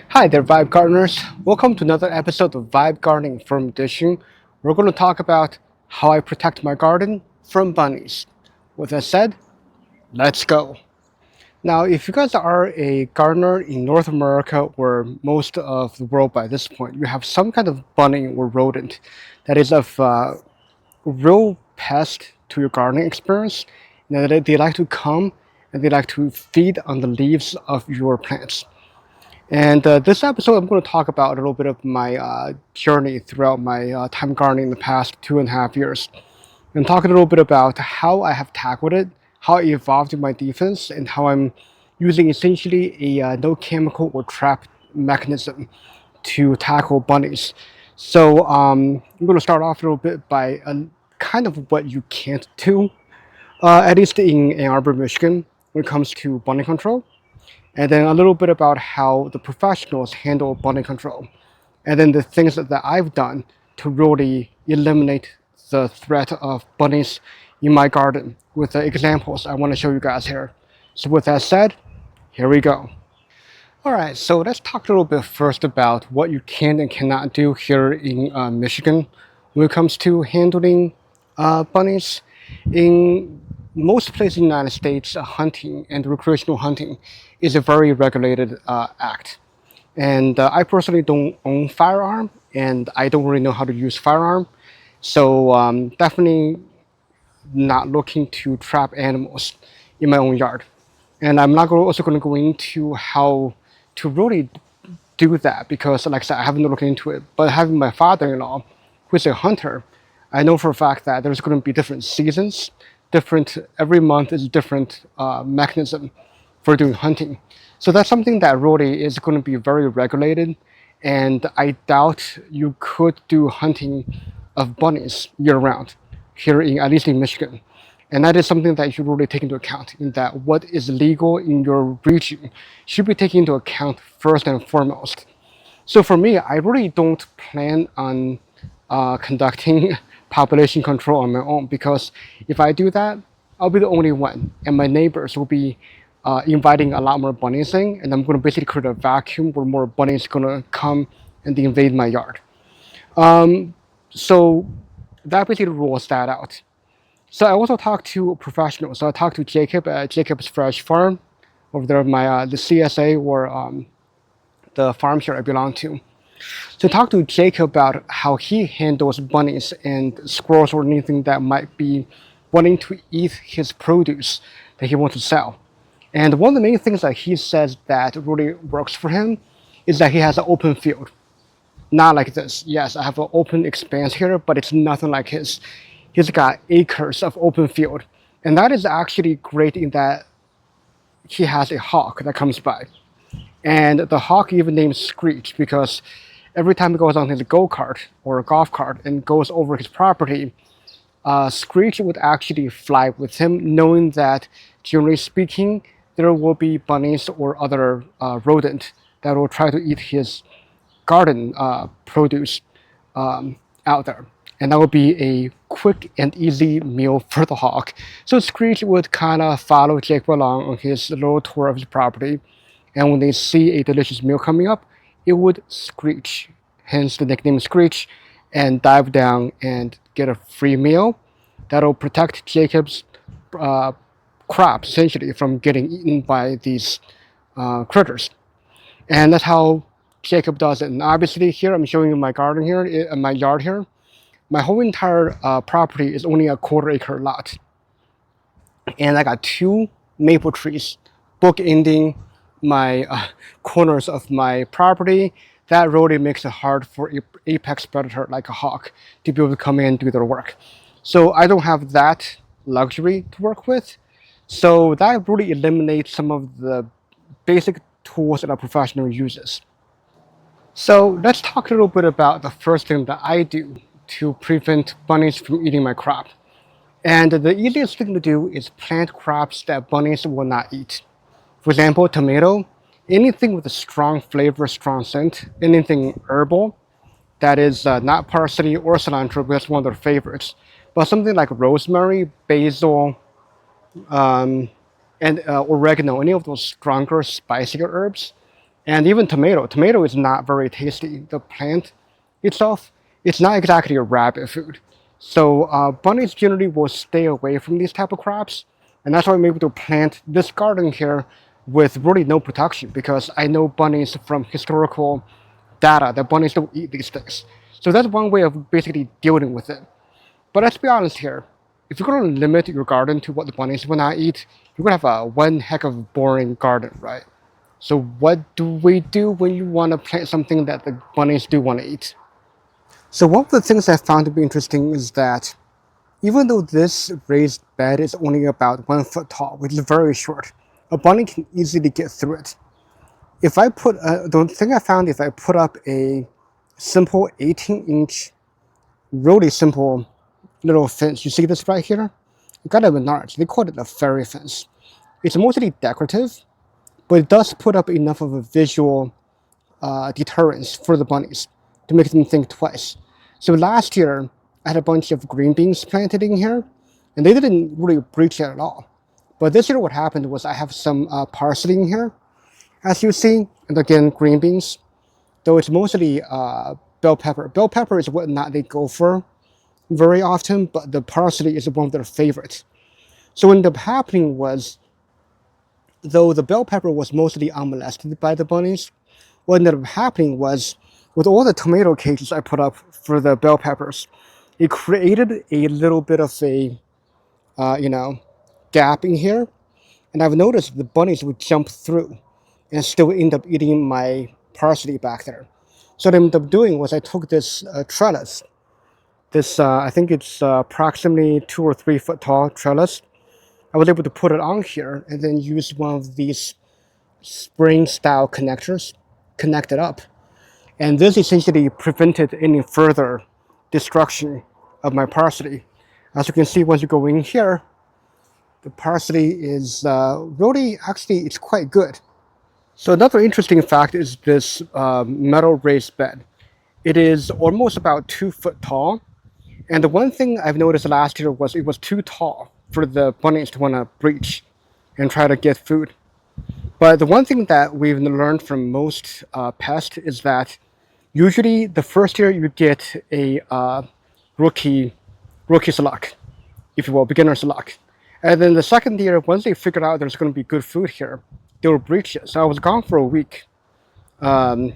Hi there, Vibe Gardeners. Welcome to another episode of Vibe Gardening from Edition. We're going to talk about how I protect my garden from bunnies. With that said, let's go. Now, if you guys are a gardener in North America or most of the world by this point, you have some kind of bunny or rodent that is of real pest to your gardening experience. They like to come and they like to feed on the leaves of your plants. And this episode, I'm going to talk about a little bit of my journey throughout my time gardening in the past 2.5 years, and talk a little bit about how I have tackled it, how I evolved in my defense, and how I'm using essentially a no chemical or trap mechanism to tackle bunnies. So I'm going to start off a little bit by kind of what you can't do, at least in Ann Arbor, Michigan, when it comes to bunny control, and then a little bit about how the professionals handle bunny control, and then the things that I've done to really eliminate the threat of bunnies in my garden with the examples I want to show you guys here. So with that said, here we go. All right, so let's talk a little bit first about what you can and cannot do here in Michigan when it comes to handling bunnies. In most places in the United States, hunting and recreational hunting is a very regulated act. And I personally don't own firearm, and I don't really know how to use firearm. So definitely not looking to trap animals in my own yard. And I'm not also going to go into how to really do that because, like I said, I haven't looked into it. But having my father-in-law, who is a hunter, I know for a fact that there's going to be different seasons, different every month is a different mechanism for doing hunting. So that's something that really is going to be very regulated, and I doubt you could do hunting of bunnies year round here in at least in Michigan. And that is something that you should really take into account in that what is legal in your region should be taken into account first and foremost. So for me, I really don't plan on conducting population control on my own because if I do that, I'll be the only one, and my neighbors will be inviting a lot more bunnies in, and I'm going to basically create a vacuum where more bunnies are going to come and invade my yard. So that basically rules that out. So I also talked to professionals. So I talked to Jacob at Jacob's Fresh Farm over there, my the CSA or the farm here I belong to. So talk to Jacob about how he handles bunnies and squirrels or anything that might be wanting to eat his produce that he wants to sell. And one of the main things that he says that really works for him is that he has an open field. Not like this. Yes, I have an open expanse here, but it's nothing like his. He's got acres of open field. And that is actually great in that he has a hawk that comes by. And the hawk even named Screech because every time he goes on his go-kart or golf cart and goes over his property, Screech would actually fly with him, knowing that generally speaking, there will be bunnies or other rodent that will try to eat his garden produce out there. And that would be a quick and easy meal for the hawk. So Screech would kind of follow Jacob along on his little tour of his property. And when they see a delicious meal coming up, it would screech, hence the nickname Screech, and dive down and get a free meal that'll protect Jacob's crops essentially from getting eaten by these critters. And that's how Jacob does it. And obviously here I'm showing you my garden here, my yard here. My whole entire property is only a quarter-acre lot. And I got two maple trees bookending my corners of my property. That really makes it hard for apex predator like a hawk to be able to come in and do their work. So I don't have that luxury to work with. So that really eliminates some of the basic tools that a professional uses. So let's talk a little bit about the first thing that I do to prevent bunnies from eating my crop. And the easiest thing to do is plant crops that bunnies will not eat. For example, tomato, anything with a strong flavor, strong scent, anything herbal that is not parsley or cilantro, because that's one of their favorites. But something like rosemary, basil, and oregano, any of those stronger, spicier herbs, And even tomato. Tomato is not very tasty. The plant itself, it's not exactly a rabbit food. So bunnies generally will stay away from these type of crops, and that's why I'm able to plant this garden here with really no protection because I know bunnies from historical data that bunnies don't eat these things. So that's one way of basically dealing with it. But let's be honest here. If you're going to limit your garden to what the bunnies will not eat, you're going to have a one heck of a boring garden, right? So what do we do when you want to plant something that the bunnies do want to eat? So one of the things I found to be interesting is that even though this raised bed is only about 1 foot tall, which is very short, a bunny can easily get through it. If I put, the thing I found, if I put up a simple 18-inch, really simple little fence, you see this right here? I got it at Menards. They call it a fairy fence. It's mostly decorative, but it does put up enough of a visual deterrence for the bunnies to make them think twice. So last year, I had a bunch of green beans planted in here, and they didn't really breach it at all. But this year, what happened was I have some parsley in here, as you see, and again, green beans, though it's mostly bell pepper. Bell pepper is what not they go for very often, but the parsley is one of their favorites. So what ended up happening was, though the bell pepper was mostly unmolested by the bunnies, what ended up happening was, with all the tomato cages I put up for the bell peppers, it created a little bit of a, you know, gap in here. And I've noticed the bunnies would jump through and still end up eating my parsley back there. So what I ended up doing was I took this trellis, this, I think it's approximately 2 or 3 foot tall trellis. I was able to put it on here and then use one of these spring style connectors, connect it up. And this essentially prevented any further destruction of my parsley. As you can see, once you go in here, the parsley is really, actually, it's quite good. So another interesting fact is this metal raised bed. It is almost about 2 foot tall. And the one thing I've noticed last year was it was too tall for the bunnies to want to breach and try to get food. But the one thing that we've learned from most pests is that usually the first year you get a rookie rookie's luck, if you will, beginner's luck. And then the second year, once they figured out there's going to be good food here, they will breach it. So I was gone for a week out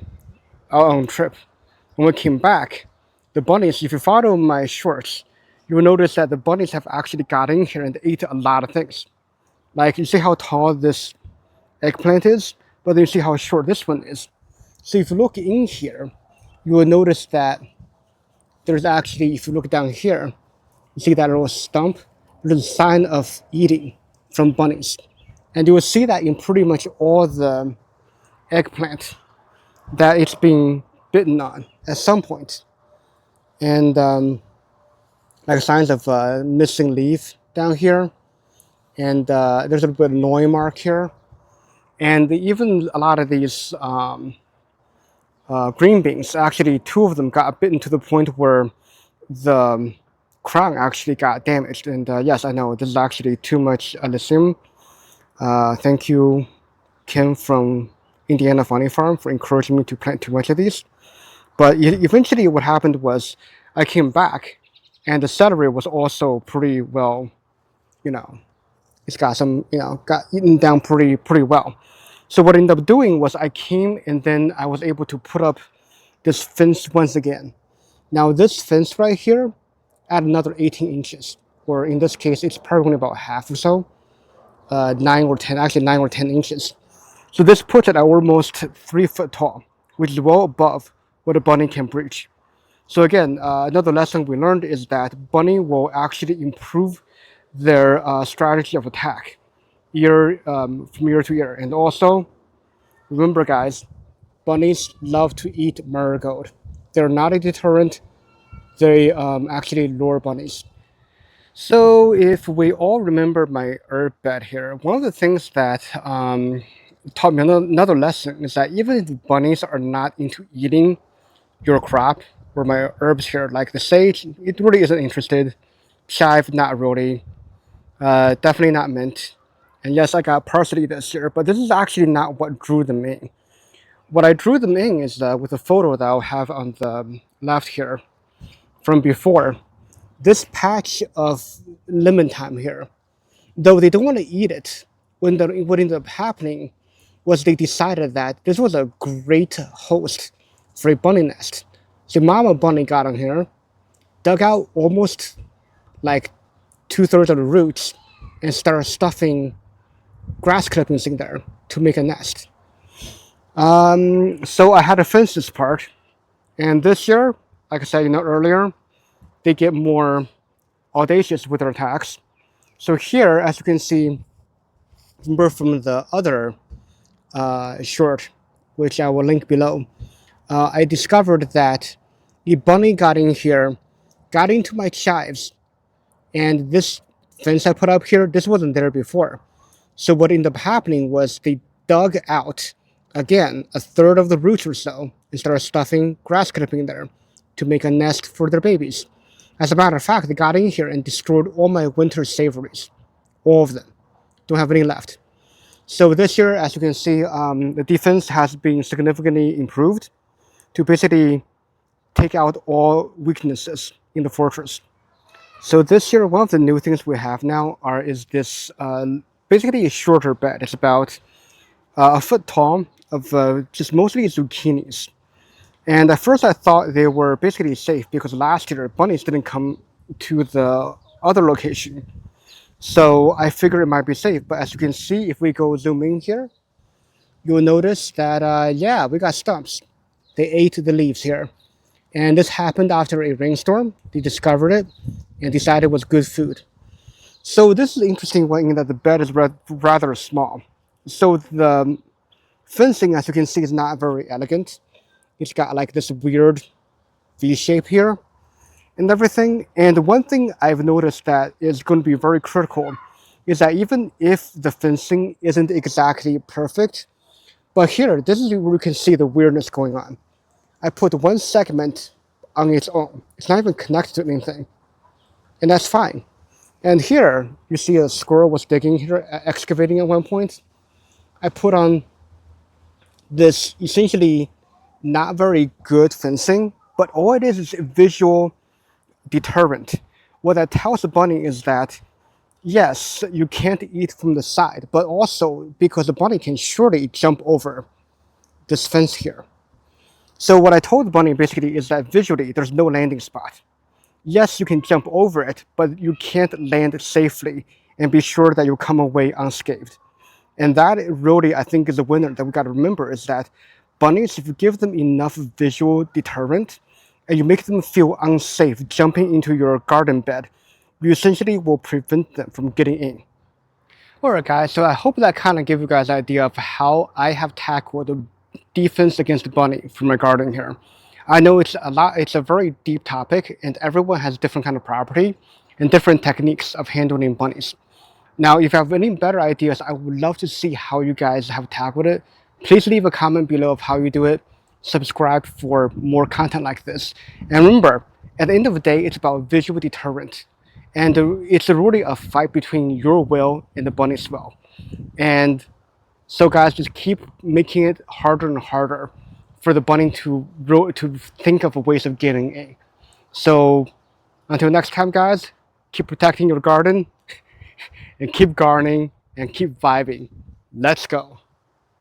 on trip. When we came back, the bunnies, if you follow my shorts, you will notice that the bunnies have actually got in here and ate a lot of things. Like you see how tall this eggplant is, but then you see how short this one is. So if you look in here, you will notice that there's actually, if you look down here, you see that little stump, there's a sign of eating from bunnies. And you will see that in pretty much all the eggplant that it's being bitten on at some point. And like signs of missing leaf down here. And there's a little bit of gnawing mark here. And even a lot of these green beans, actually two of them got bitten to the point where the crown actually got damaged. And yes, I know this is actually too much lithium. Thank you, Kim from Indiana Funny Farm, for encouraging me to plant too much of these. But eventually what happened was I came back and the celery was also pretty well, you know, it's got some, got eaten down pretty well. So what I ended up doing was I came and then I was able to put up this fence once again. Now this fence right here, add another 18 inches, or in this case, it's probably only about half or so, 9 or 10, actually 9 or 10 inches. So this puts it at almost 3 foot tall, which is well above what a bunny can breach. So again, another lesson we learned is that bunny will actually improve their strategy of attack from year to year. And also, remember guys, bunnies love to eat marigold. They're not a deterrent. They actually lure bunnies. So if we all remember my herb bed here, one of the things that taught me another lesson is that even if the bunnies are not into eating your crop or my herbs here, like the sage, it really isn't interested. Chive, not really. Definitely not mint. And yes, I got parsley this year, but this is actually not what drew them in. what I drew them in is with a photo that I'll have on the left here from before. This patch of lemon thyme here, though they don't want to eat it, what ended up happening was they decided that this was a great host for a bunny nest. So mama bunny got on here, dug out almost like 2/3 of the roots, and started stuffing grass clippings in there to make a nest. So I had to fence this part, and this year, like I said, earlier, they get more audacious with their attacks. So here, as you can see, from the other short, which I will link below, I discovered that the bunny got in here, got into my chives, and this fence I put up here, this wasn't there before. So what ended up happening was they dug out, again, 1/3 of the roots or so, and started stuffing grass clipping there to make a nest for their babies. As a matter of fact, they got in here and destroyed all my winter savories, all of them. Don't have any left. So this year, as you can see, the defense has been significantly improved to basically take out all weaknesses in the fortress. So this year, one of the new things we have now is this basically a shorter bed. It's about a foot tall of just mostly zucchinis. And at first I thought they were basically safe because last year bunnies didn't come to the other location. So I figured it might be safe. But as you can see, if we go zoom in here, you'll notice that, yeah, we got stumps. They ate the leaves here. And this happened after a rainstorm. They discovered it and decided it was good food. So this is interesting one in that the bed is rather small. So the fencing, as you can see, is not very elegant. It's got like this weird V shape here and everything. And one thing I've noticed that is going to be very critical is that even if the fencing isn't exactly perfect, but here, this is where you can see the weirdness going on. I put one segment on its own. It's not even connected to anything. And that's fine. And here, you see a squirrel was digging here, excavating at one point. I put on this essentially not very good fencing, but all it is a visual deterrent. What that tells the bunny is that, yes, you can't eat from the side, but also because the bunny can surely jump over this fence here. So what I told the bunny basically is that visually there's no landing spot. Yes, you can jump over it, but you can't land safely and be sure that you'll come away unscathed. And that really, I think, is the winner that we got to remember is that bunnies, if you give them enough visual deterrent and you make them feel unsafe jumping into your garden bed, you essentially will prevent them from getting in. Alright guys, so I hope that kind of gave you guys an idea of how I have tackled the defense against the bunny for my garden here. I know it's a very deep topic and everyone has different kind of property and different techniques of handling bunnies. Now, if you have any better ideas, I would love to see how you guys have tackled it. Please leave a comment below of how you do it. Subscribe for more content like this. And remember, at the end of the day, it's about visual deterrent. And it's really a fight between your will and the bunny's will. And so guys, just keep making it harder and harder for the bunny to think of ways of getting in. So until next time, guys, keep protecting your garden and keep gardening and keep vibing. Let's go.